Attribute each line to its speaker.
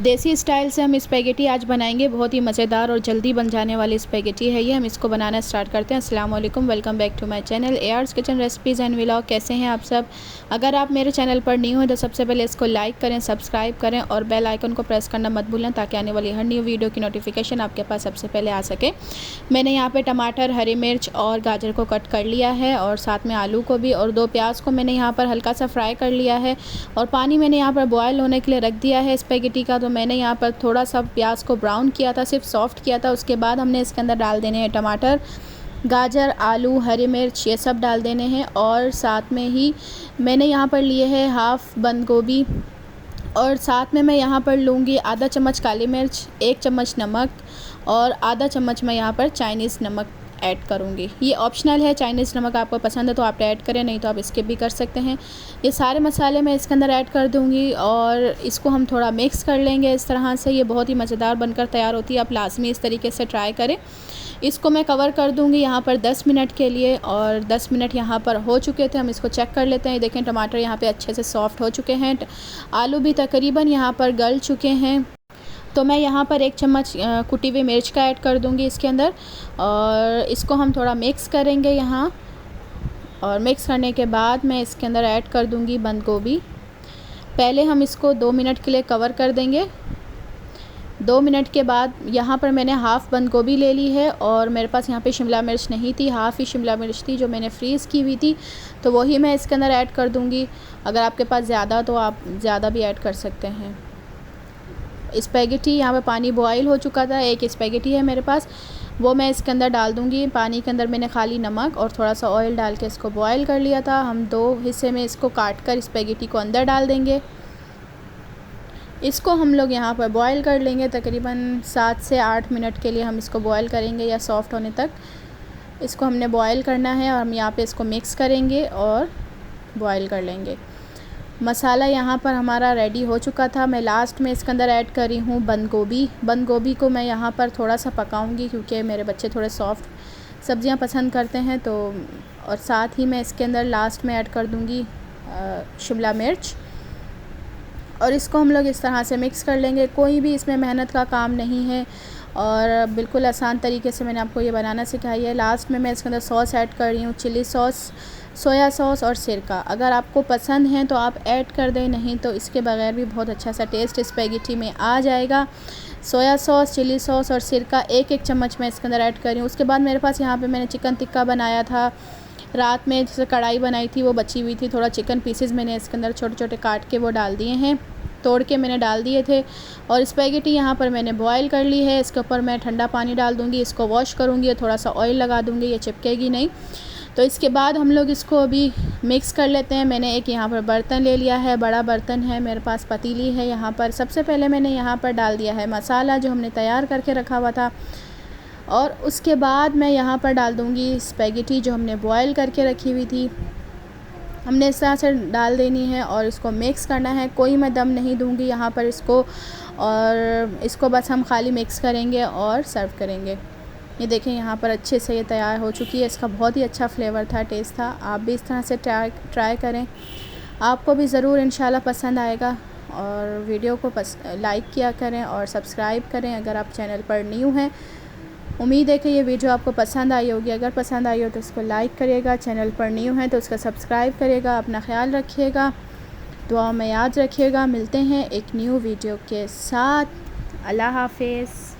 Speaker 1: देसी स्टाइल से हम स्पैगेटी आज बनाएंगे। बहुत ही मज़ेदार और जल्दी बन जाने वाली स्पैगेटी है ये। हम इसको बनाना स्टार्ट करते हैं। अस्सलाम वालेकुम, welcome back to my channel AR's kitchen recipes and vlog. कैसे हैं आप सब? अगर आप मेरे चैनल पर न्यू हैं तो सबसे पहले इसको लाइक करें, सब्सक्राइब करें और बेल आइकन को प्रेस करना मत भूलें ताकि आने वाली हर न्यू वीडियो की नोटिफिकेशन आपके पास सबसे पहले आ सके। मैंने यहाँ पर टमाटर, हरी मिर्च और गाजर को कट कर लिया है और साथ में आलू को भी, और 2 प्याज को मैंने यहाँ पर हल्का सा फ्राई कर लिया है। और पानी मैंने यहाँ पर बॉयल होने के लिए रख दिया है स्पैगेटी का। तो मैंने यहाँ पर थोड़ा सा प्याज को ब्राउन किया था, सिर्फ सॉफ्ट किया था। उसके बाद हमने इसके अंदर डाल देने हैं टमाटर, गाजर, आलू, हरी मिर्च, ये सब डाल देने हैं। और साथ में ही मैंने यहाँ पर लिए है हाफ़ बंद गोभी, और साथ में मैं यहाँ पर लूँगी आधा चम्मच काली मिर्च, 1 चम्मच नमक और आधा चम्मच मैं यहाँ पर चाइनीज़ नमक ऐड करूँगी। ये ऑप्शनल है, चाइनीज़ नमक आपको पसंद है तो आप ऐड करें, नहीं तो आप स्किप भी कर सकते हैं। ये सारे मसाले मैं इसके अंदर ऐड कर दूँगी और इसको हम थोड़ा मिक्स कर लेंगे इस तरह से। ये बहुत ही मज़ेदार बनकर तैयार होती है, आप लाजमी इस तरीके से ट्राई करें। इसको मैं कवर कर दूँगी यहाँ पर 10 मिनट के लिए, और 10 मिनट यहाँ पर हो चुके थे। हम इसको चेक कर लेते हैं। देखें टमाटर यहाँ पे अच्छे से सॉफ़्ट हो चुके हैं, आलू भी तकरीबन यहाँ पर गल चुके हैं। तो मैं यहाँ पर 1 चम्मच कुटी हुई मिर्च का ऐड कर दूँगी इसके अंदर, और इसको हम थोड़ा मिक्स करेंगे यहाँ। और मिक्स करने के बाद मैं इसके अंदर ऐड कर दूँगी बंद गोभी। पहले हम इसको 2 मिनट के लिए कवर कर देंगे। 2 मिनट के बाद यहाँ पर मैंने हाफ़ बंद गोभी ले ली है, और मेरे पास यहाँ पे शिमला मिर्च नहीं थी, हाफ़ ही शिमला मिर्च थी जो मैंने फ्रीज़ की हुई थी, तो वही मैं इसके अंदर ऐड कर दूँगी। अगर आपके पास ज़्यादा तो आप ज़्यादा भी ऐड कर सकते हैं। स्पैगेटी यहाँ पे पानी बॉयल हो चुका था, एक स्पैगेटी है मेरे पास, वो मैं इसके अंदर डाल दूँगी। पानी के अंदर मैंने खाली नमक और थोड़ा सा ऑयल डाल के इसको बॉयल कर लिया था। हम 2 हिस्से में इसको काट कर स्पैगेटी को अंदर डाल देंगे। इसको हम लोग यहाँ पर बॉयल कर लेंगे, तकरीबन 7 से 8 मिनट के लिए हम इसको बॉयल करेंगे, या सॉफ़्ट होने तक इसको हमने बॉयल करना है। और हम यहाँ पे इसको मिक्स करेंगे और बॉयल कर लेंगे। मसाला यहाँ पर हमारा रेडी हो चुका था। मैं लास्ट में इसके अंदर ऐड कर रही हूँ बंद गोभी। बंद गोभी को मैं यहाँ पर थोड़ा सा पकाऊंगी क्योंकि मेरे बच्चे थोड़े सॉफ्ट सब्जियाँ पसंद करते हैं। तो और साथ ही मैं इसके अंदर लास्ट में ऐड कर दूँगी शिमला मिर्च, और इसको हम लोग इस तरह से मिक्स कर लेंगे। कोई भी इसमें मेहनत का काम नहीं है और बिल्कुल आसान तरीके से मैंने आपको ये बनाना सिखाई है। लास्ट में मैं इसके अंदर सॉस ऐड कर रही हूँ, चिली सॉस, सोया सॉस और सिरका। अगर आपको पसंद है तो आप ऐड कर दें, नहीं तो इसके बगैर भी बहुत अच्छा सा टेस्ट स्पैगेटी में आ जाएगा। सोया सॉस, चिली सॉस और सिरका 1-1 चम्मच मैं इसके अंदर ऐड कर रही हूँ। उसके बाद मेरे पास यहाँ पे मैंने चिकन टिक्का बनाया था रात में, जैसे कढ़ाई बनाई थी वो बची हुई थी। थोड़ा चिकन पीसेस मैंने इसके अंदर छोटे छोटे काट के वो डाल दिए हैं, तोड़ के मैंने डाल दिए थे। और स्पैगेटी यहाँ पर मैंने बॉयल कर ली है। इसके ऊपर मैं ठंडा पानी डाल दूँगी, इसको वॉश करूँगी, थोड़ा सा ऑयल लगा दूँगी, ये चिपकेगी नहीं। तो इसके बाद हम लोग इसको अभी मिक्स कर लेते हैं। मैंने एक यहाँ पर बर्तन ले लिया है, बड़ा बर्तन है मेरे पास, पतीली है। यहाँ पर सबसे पहले मैंने यहाँ पर डाल दिया है मसाला जो हमने तैयार करके रखा हुआ था, और उसके बाद मैं यहाँ पर डाल दूँगी स्पैगेटी जो हमने बॉयल करके रखी हुई थी। हमने इस तरह से डाल देनी है और इसको मिक्स करना है। कोई मैं दम नहीं दूँगी यहाँ पर इसको, और इसको बस हम खाली मिक्स करेंगे और सर्व करेंगे। ये देखें यहाँ पर अच्छे से ये तैयार हो चुकी है। इसका बहुत ही अच्छा फ्लेवर था, टेस्ट था। आप भी इस तरह से ट्राई करें, आपको भी ज़रूर इंशाल्लाह पसंद आएगा। और वीडियो को लाइक किया करें और सब्सक्राइब करें अगर आप चैनल पर न्यू हैं। उम्मीद है कि ये वीडियो आपको पसंद आई होगी। अगर पसंद आई हो तो इसको लाइक करिएगा, चैनल पर न्यू है तो उसका सब्सक्राइब करिएगा। अपना ख्याल रखिएगा, दुआ में याद रखिएगा। मिलते हैं एक न्यू वीडियो के साथ। अल्लाह हाफ़िज़।